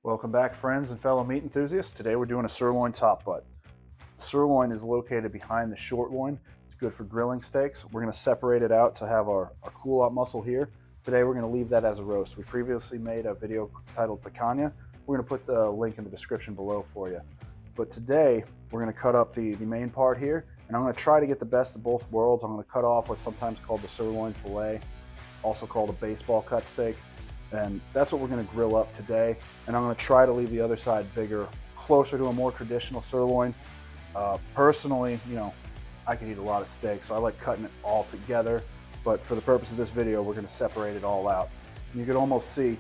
Welcome back, friends and fellow meat enthusiasts. Today we're doing a sirloin top butt. Sirloin is located behind the short loin. It's good for grilling steaks. We're going to separate it out to have our cool out muscle here. Today we're going to leave that as a roast. We previously made a video titled Picanha. We're going to put the link in the description below for you. But today we're going to cut up the main part here, and I'm going to try to get the best of both worlds. I'm going to cut off what's sometimes called the sirloin fillet, also called a baseball cut steak. And that's what we're going to grill up today. And I'm going to try to leave the other side bigger, closer to a more traditional sirloin. Personally, I can eat a lot of steak, so I like cutting it all together. But for the purpose of this video, we're going to separate it all out. And you can almost see,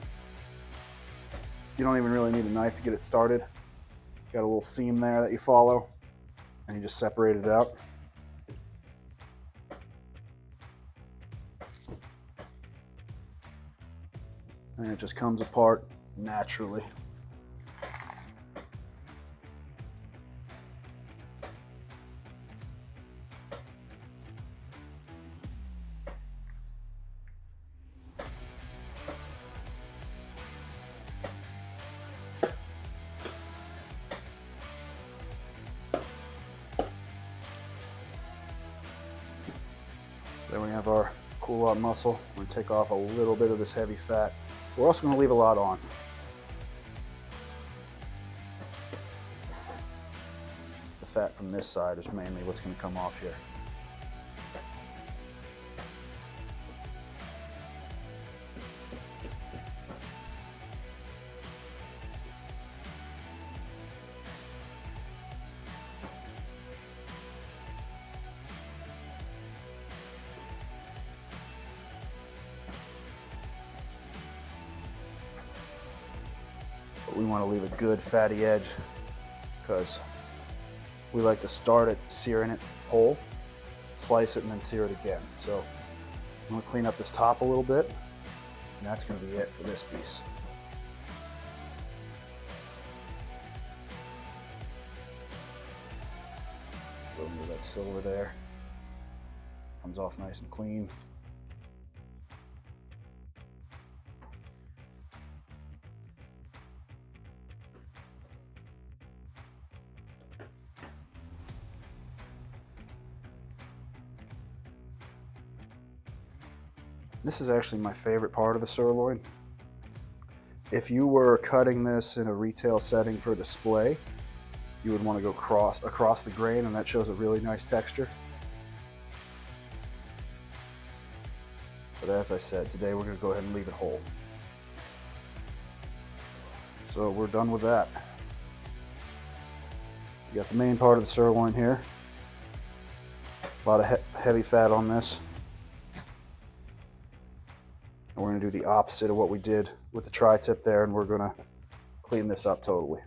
you don't even really need a knife to get it started. It's got a little seam there that you follow, and you just separate it out. And it just comes apart naturally. So then we have our cool out muscle. We're going to take off a little bit of this heavy fat. We're also going to leave a lot on. The fat from this side is mainly what's going to come off here. But we want to leave a good fatty edge because we like to start it searing it whole, slice it, and then sear it again. So I'm going to clean up this top a little bit, and that's going to be it for this piece. A little bit of that silver there. Comes off nice and clean. This is actually my favorite part of the sirloin. If you were cutting this in a retail setting for display, you would want to go across the grain, and that shows a really nice texture. But as I said, today we're going to go ahead and leave it whole. So we're done with that. You got the main part of the sirloin here. A lot of heavy fat on this. And we're going to do the opposite of what we did with the tri-tip there, and we're going to clean this up totally.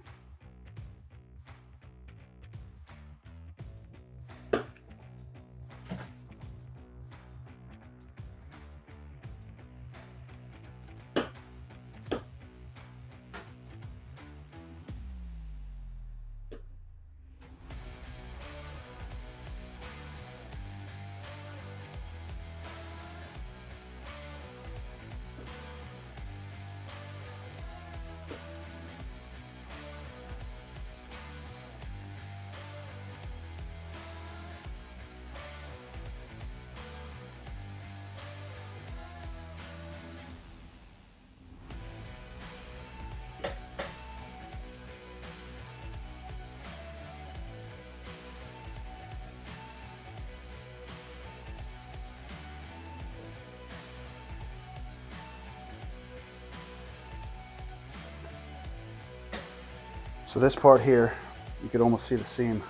So this part here, you could almost see the seam.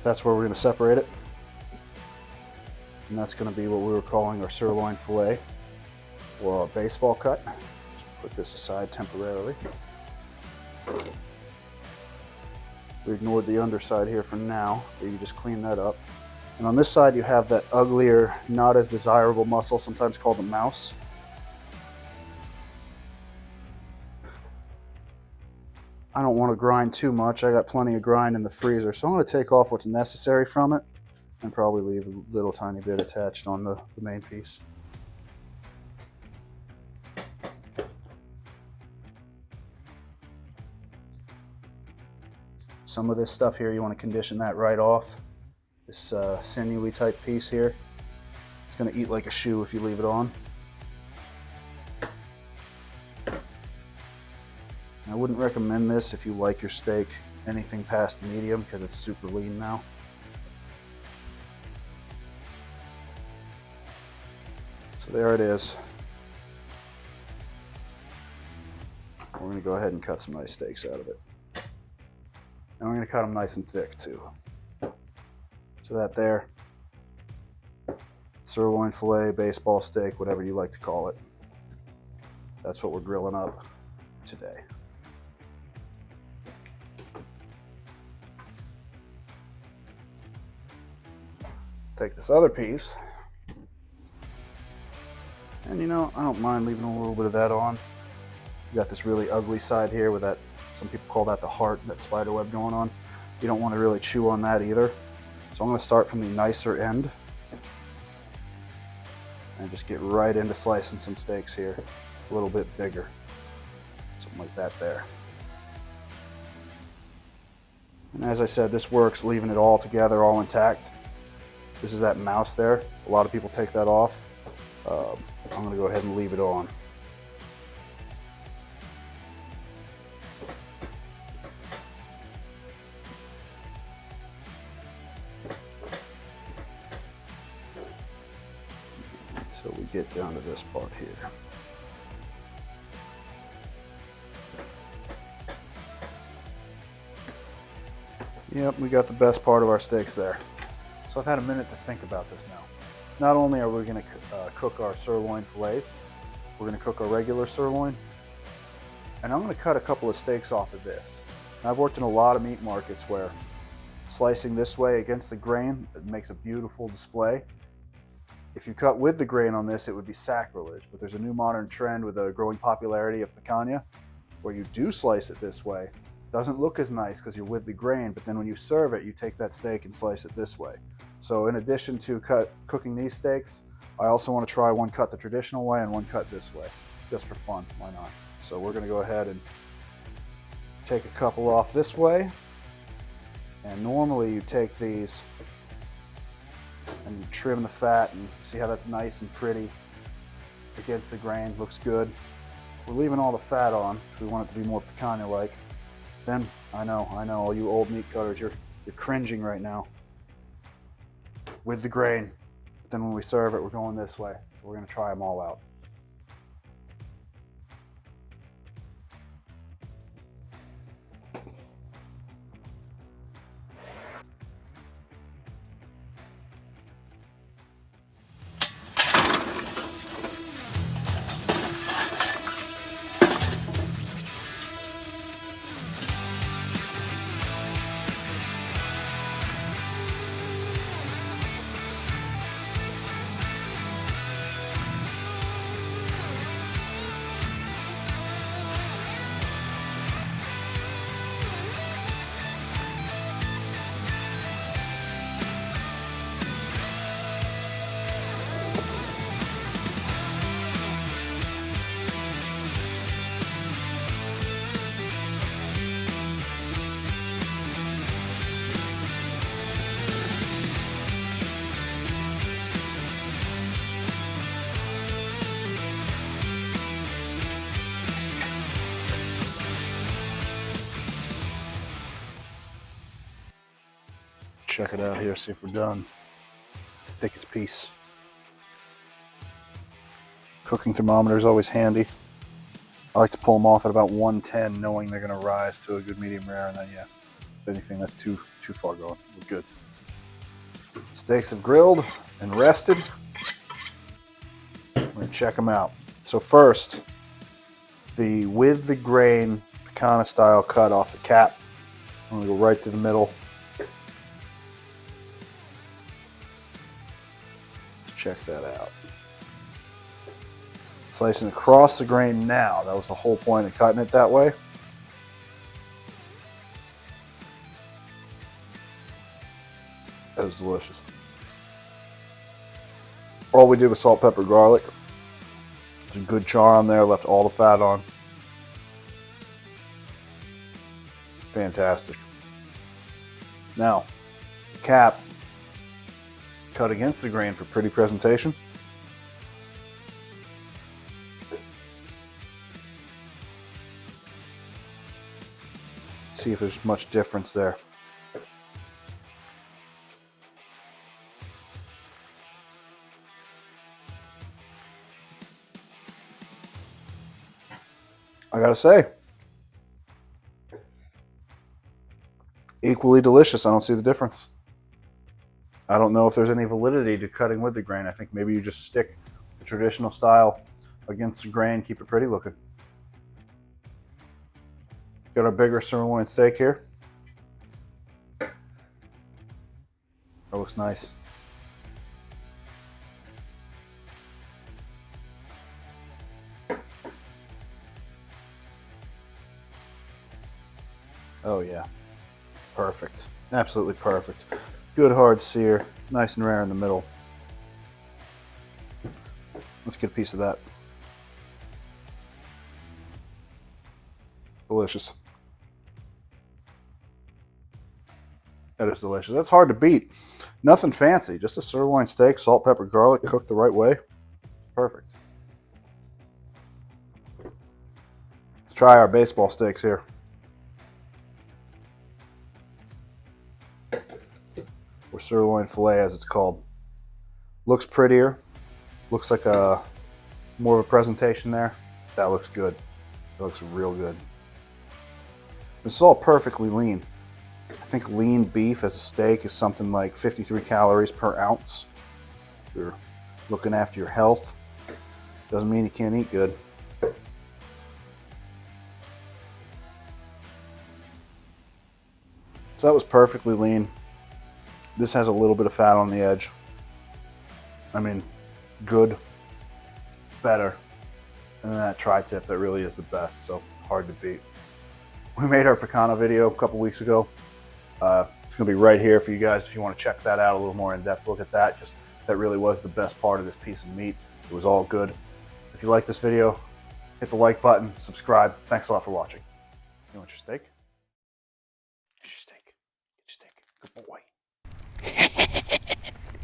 That's where we're going to separate it. And that's going to be what we were calling our sirloin fillet, or our baseball cut. Just put this aside temporarily. We ignored the underside here for now, but you just clean that up. And on this side you have that uglier, not as desirable muscle, sometimes called the mouse. I don't want to grind too much. I got plenty of grind in the freezer, so I'm going to take off what's necessary from it and probably leave a little tiny bit attached on the main piece. Some of this stuff here, you want to condition that right off. This sinewy type piece here, it's going to eat like a shoe if you leave it on. I wouldn't recommend this if you like your steak anything past medium because it's super lean now. So there it is. We're going to go ahead and cut some nice steaks out of it. And we're going to cut them nice and thick too. So that there, sirloin filet, baseball steak, whatever you like to call it. That's what we're grilling up today. Take this other piece, and you know, I don't mind leaving a little bit of that on. You got this really ugly side here with that, some people call that the heart, that spider web going on. You don't want to really chew on that either. So I'm going to start from the nicer end and just get right into slicing some steaks here, a little bit bigger, something like that there. And as I said, this works leaving it all together, all intact. This is that mouse there. A lot of people take that off. I'm going to go ahead and leave it on. So we get down to this part here. Yep, we got the best part of our steaks there. So I've had a minute to think about this now. Not only are we going to cook our sirloin fillets, we're going to cook our regular sirloin, and I'm going to cut a couple of steaks off of this. Now, I've worked in a lot of meat markets where slicing this way against the grain, it makes a beautiful display. If you cut with the grain on this, it would be sacrilege, but there's a new modern trend with the growing popularity of picanha where you do slice it this way. Doesn't look as nice because you're with the grain, but then when you serve it, you take that steak and slice it this way. So in addition to cooking these steaks, I also want to try one cut the traditional way and one cut this way, just for fun, why not? So we're going to go ahead and take a couple off this way. And normally you take these and you trim the fat and see how that's nice and pretty against the grain, looks good. We're leaving all the fat on because we want it to be more picanha-like. Then, I know, all you old meat cutters, you're cringing right now with the grain. But then when we serve it, we're going this way. So we're going to try them all out. Check it out here, see if we're done. Thickest piece. Cooking thermometer is always handy. I like to pull them off at about 110, knowing they're going to rise to a good medium rare, and then yeah, if anything that's too far gone, we're good. Steaks have grilled and rested. We're going to check them out. So first, the with the grain picanha style cut off the cap. I'm going to go right to the middle. Check that out. Slicing across the grain now. That was the whole point of cutting it that way. That was delicious. All we did was salt, pepper, garlic. There's a good char on there, left all the fat on. Fantastic. Now, the cap cut against the grain for pretty presentation. See if there's much difference there. I gotta say, equally delicious. I don't see the difference. I don't know if there's any validity to cutting with the grain. I think maybe you just stick the traditional style against the grain, keep it pretty looking. Got our bigger sirloin steak here. That looks nice. Oh yeah, perfect. Absolutely perfect. Good hard sear, nice and rare in the middle. Let's get a piece of that. Delicious. That is delicious. That's hard to beat. Nothing fancy, just a sirloin steak, salt, pepper, garlic, cooked the right way. Perfect. Let's try our baseball steaks here. Or sirloin fillet as it's called. Looks prettier. Looks like a more of a presentation there. That looks good. It looks real good. This is all perfectly lean. I think lean beef as a steak is something like 53 calories per ounce. If you're looking after your health, doesn't mean you can't eat good. So that was perfectly lean. This has a little bit of fat on the edge. I mean, good, better. And then that tri-tip that really is the best, so hard to beat. We made our picano video a couple weeks ago. It's gonna be right here for you guys if you want to check that out a little more in depth. Look at that. Just that really was the best part of this piece of meat. It was all good. If you like this video, hit the like button, subscribe. Thanks a lot for watching. You want your steak? Here's your steak. Get your steak. Good boy.